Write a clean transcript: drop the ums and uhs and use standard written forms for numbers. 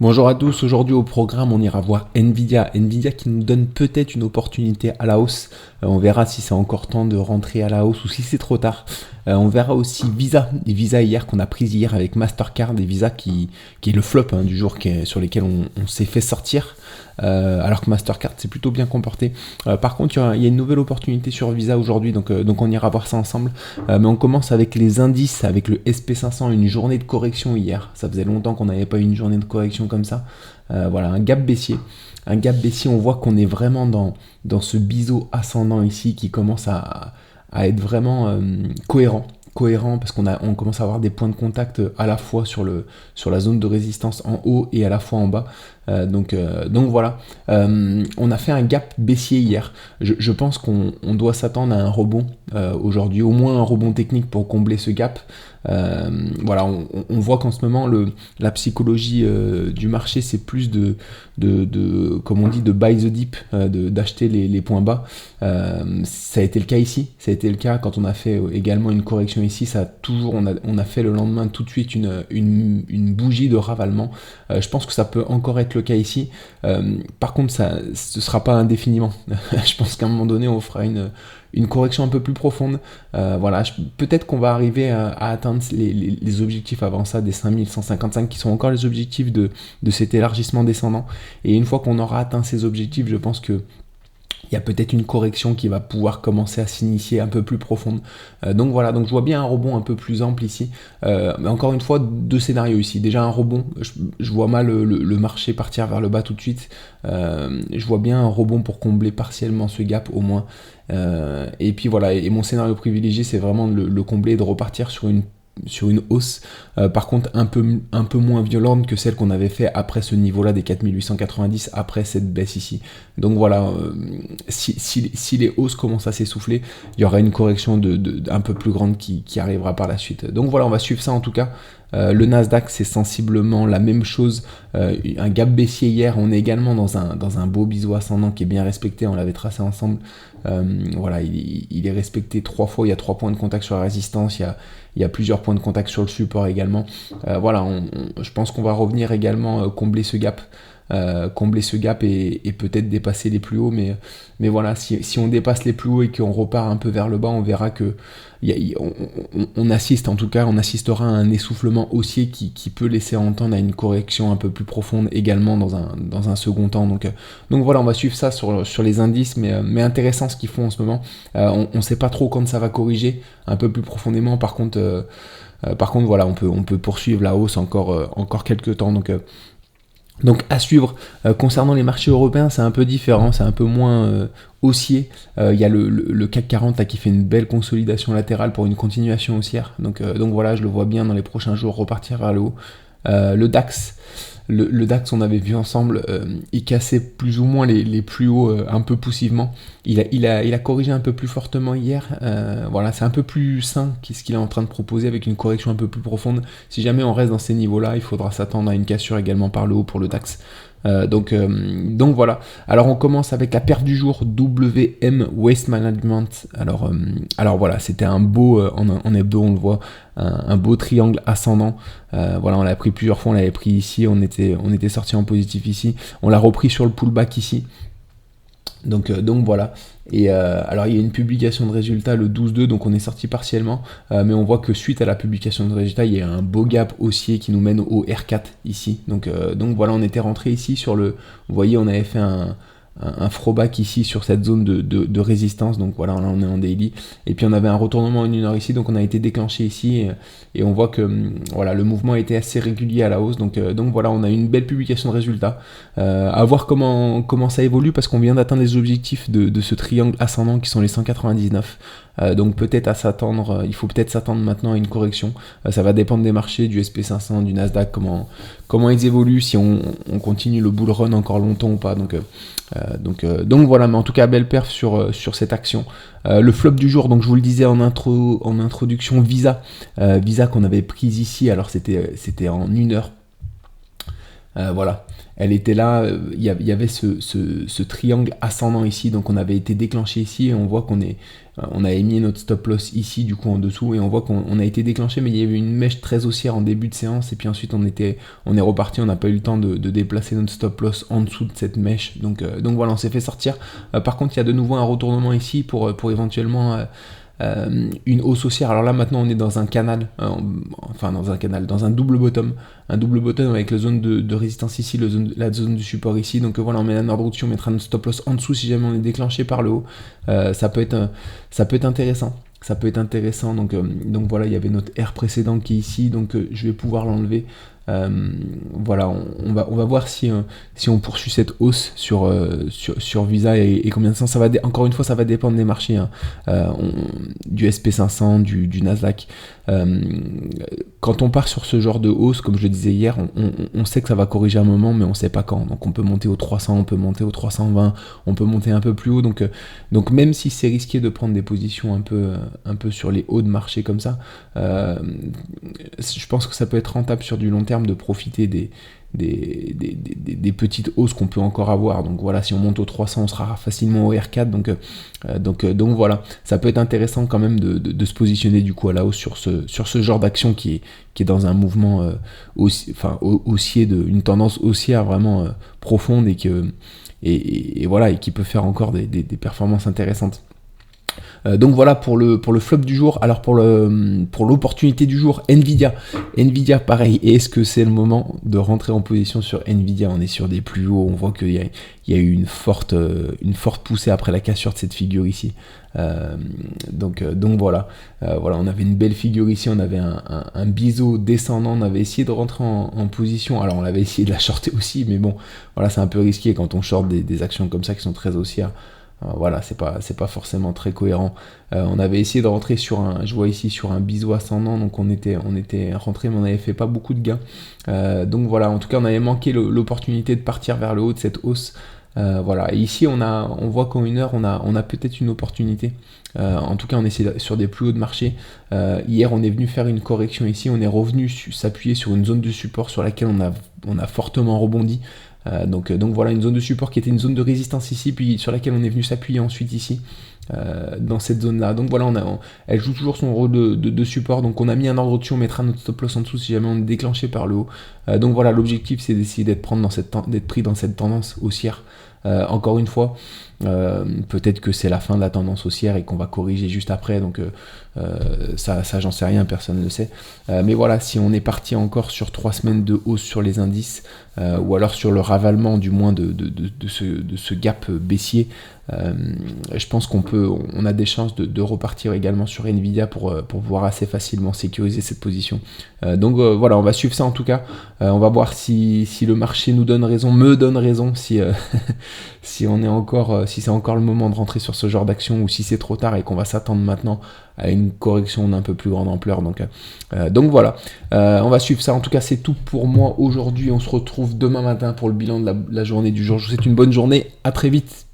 Bonjour à tous, aujourd'hui au programme on ira voir Nvidia qui nous donne peut-être une opportunité à la hausse. On verra si c'est encore temps de rentrer à la hausse ou si c'est trop tard. On verra aussi Visa, et Visa hier qu'on a prise hier avec Mastercard et Visa qui est le flop du jour sur lesquels on s'est fait sortir. Alors que Mastercard s'est plutôt bien comporté. Par contre, il y a une nouvelle opportunité sur Visa aujourd'hui, donc on ira voir ça ensemble. Mais on commence avec les indices, avec le SP500, une journée de correction hier. Ça faisait longtemps qu'on n'avait pas eu une journée de correction comme ça. Voilà, un gap baissier. Un gap baissier, on voit qu'on est vraiment dans ce biseau ascendant ici qui commence à être vraiment cohérent parce qu'on commence à avoir des points de contact à la fois sur la zone de résistance en haut et à la fois en bas. Donc voilà, on a fait un gap baissier hier. Je pense qu'on doit s'attendre à un rebond aujourd'hui, au moins un rebond technique pour combler ce gap. Voilà, on voit qu'en ce moment la psychologie du marché c'est plus de comme on dit de buy the dip, d'acheter les points bas. Ça a été le cas ici, ça a été le cas quand on a fait également une correction ici. On a fait le lendemain tout de suite une bougie de ravalement. Je pense que ça peut encore être le cas ici. Par contre, ce sera pas indéfiniment. Je pense qu'à un moment donné, on fera une correction un peu plus profonde. Voilà, peut-être qu'on va arriver à atteindre les objectifs avant ça des 5155 qui sont encore les objectifs de cet élargissement descendant. Et une fois qu'on aura atteint ces objectifs, je pense que il y a peut-être une correction qui va pouvoir commencer à s'initier un peu plus profonde. Donc voilà, donc je vois bien un rebond un peu plus ample ici. Mais encore une fois, deux scénarios ici. Déjà un rebond, je vois mal le marché partir vers le bas tout de suite. Je vois bien un rebond pour combler partiellement ce gap au moins. Et puis voilà, et mon scénario privilégié, c'est vraiment de le combler et de repartir sur une hausse, par contre un peu moins violente que celle qu'on avait fait après ce niveau-là des 4890, après cette baisse ici. Donc voilà, si les hausses commencent à s'essouffler, il y aura une correction un peu plus grande qui arrivera par la suite. Donc voilà, on va suivre ça en tout cas. Le Nasdaq c'est sensiblement la même chose, un gap baissier hier. On est également dans un beau biseau ascendant qui est bien respecté, on l'avait tracé ensemble. Voilà, il est respecté 3 fois, il y a 3 points de contact sur la résistance, il y a plusieurs points de contact sur le support également. Voilà, je pense qu'on va revenir également combler ce gap et peut-être dépasser les plus hauts, mais voilà, si on dépasse les plus hauts et qu'on repart un peu vers le bas, on verra que on assistera à un essoufflement haussier qui peut laisser entendre à une correction un peu plus profonde également dans un second temps. Donc voilà, on va suivre ça sur les indices, mais intéressant ce qu'ils font en ce moment. On ne sait pas trop quand ça va corriger un peu plus profondément. Par contre voilà, on peut poursuivre la hausse encore quelques temps. Donc à suivre. Concernant les marchés européens, c'est un peu différent, c'est un peu moins haussier. Il y a le CAC 40 là, qui fait une belle consolidation latérale pour une continuation haussière. Donc voilà, je le vois bien dans les prochains jours repartir vers le haut. Le DAX, le DAX, on avait vu ensemble, il cassait plus ou moins les plus hauts un peu poussivement. Il a corrigé un peu plus fortement hier. Voilà, c'est un peu plus sain ce qu'il est en train de proposer avec une correction un peu plus profonde. Si jamais on reste dans ces niveaux-là, il faudra s'attendre à une cassure également par le haut pour le DAX. Donc voilà. Alors on commence avec la perte du jour, WM Waste Management. Alors voilà, c'était un beau en hebdo, on le voit, un beau triangle ascendant. Voilà, on l'a pris plusieurs fois, on l'avait pris ici, on était sorti en positif ici, on l'a repris sur le pullback ici. Donc voilà. Et alors il y a une publication de résultats le 12-2, donc on est sorti partiellement, mais on voit que suite à la publication de résultats, il y a un beau gap haussier qui nous mène au R4 ici. Donc voilà, on était rentré ici sur vous voyez, on avait fait un throwback ici sur cette zone de résistance. Donc voilà, là on est en daily, et puis on avait un retournement en 1 heure ici, donc on a été déclenché ici, et on voit que voilà, le mouvement a été assez régulier à la hausse. Donc voilà, on a une belle publication de résultats, à voir comment ça évolue, parce qu'on vient d'atteindre les objectifs de ce triangle ascendant qui sont les 199. Donc peut-être il faut peut-être s'attendre maintenant à une correction. Ça va dépendre des marchés, du SP500, du Nasdaq, comment ils évoluent, si on continue le bull run encore longtemps ou pas. Donc voilà, mais en tout cas belle perf sur cette action. Le flop du jour, donc je vous le disais en introduction, Visa qu'on avait prise ici. Alors c'était en 1 heure. Voilà, elle était là, il y avait ce triangle ascendant ici, donc on avait été déclenché ici et on voit on a émis notre stop loss ici du coup en dessous et on voit qu'on a été déclenché, mais il y avait une mèche très haussière en début de séance et puis ensuite on est reparti, on n'a pas eu le temps de déplacer notre stop loss en dessous de cette mèche, donc voilà, on s'est fait sortir. Par contre il y a de nouveau un retournement ici pour éventuellement une hausse haussière. Alors là maintenant on est dans un canal, dans un double bottom avec la zone de résistance ici, la zone de support ici, donc voilà, on met un ordre au-dessus, on mettra notre stop loss en dessous si jamais on est déclenché par le haut. Ça peut être intéressant. Donc voilà, il y avait notre R précédent qui est ici, donc je vais pouvoir l'enlever. Voilà, on va voir si on poursuit cette hausse sur Visa et combien de temps ça va. Encore une fois, ça va dépendre des marchés, hein. Du SP500, du Nasdaq. Quand on part sur ce genre de hausse, comme je le disais hier, on sait que ça va corriger un moment, mais on sait pas quand. Donc on peut monter au 300, on peut monter au 320, on peut monter un peu plus haut. Donc même si c'est risqué de prendre des positions un peu sur les hauts de marché comme ça, je pense que ça peut être rentable sur du long terme de profiter des petites hausses qu'on peut encore avoir. Donc voilà, si on monte au 300, on sera facilement au R4. Donc voilà, ça peut être intéressant quand même de se positionner du coup à la hausse sur ce genre d'action qui est dans un mouvement haussier, une tendance haussière vraiment profonde et voilà, et qui peut faire encore des performances intéressantes. Donc voilà pour le flop du jour. Alors pour l'opportunité du jour, Nvidia pareil. Et est-ce que c'est le moment de rentrer en position sur Nvidia? On est sur des plus hauts, on voit qu'il y a eu une forte poussée après la cassure de cette figure ici. Donc voilà, on avait une belle figure ici, on avait un biseau descendant, on avait essayé de rentrer en position. Alors on avait essayé de la shorter aussi, mais bon, voilà, c'est un peu risqué quand on short des actions comme ça qui sont très haussières. Voilà, c'est pas forcément très cohérent. On avait essayé de rentrer je vois ici sur un biseau ascendant, donc on était rentré, mais on avait fait pas beaucoup de gains. Donc voilà, en tout cas on avait manqué l'opportunité de partir vers le haut de cette hausse. Voilà, et ici on voit qu'en une heure on a peut-être une opportunité. En tout cas on est sur des plus hauts de marché. Hier on est venu faire une correction ici, on est revenu s'appuyer sur une zone de support sur laquelle on a fortement rebondi. Donc voilà, une zone de support qui était une zone de résistance ici, puis sur laquelle on est venu s'appuyer ensuite ici, dans cette zone là. Donc voilà, elle joue toujours son rôle de support, donc on a mis un ordre au-dessus, on mettra notre stop loss en dessous si jamais on est déclenché par le haut. Donc voilà, l'objectif c'est d'essayer d'être pris dans cette tendance haussière. Encore une fois, peut-être que c'est la fin de la tendance haussière et qu'on va corriger juste après, donc ça j'en sais rien, personne ne le sait. Mais voilà, si on est parti encore sur 3 semaines de hausse sur les indices, ou alors sur le ravalement du moins de ce gap baissier, je pense on a des chances de repartir également sur Nvidia pour pouvoir assez facilement sécuriser cette position. Donc voilà, on va suivre ça en tout cas. On va voir si le marché me donne raison, si si c'est encore le moment de rentrer sur ce genre d'action, ou si c'est trop tard et qu'on va s'attendre maintenant à une correction d'un peu plus grande ampleur. Donc voilà, on va suivre ça. En tout cas, c'est tout pour moi aujourd'hui. On se retrouve demain matin pour le bilan de la journée du jour. Je vous souhaite une bonne journée. À très vite.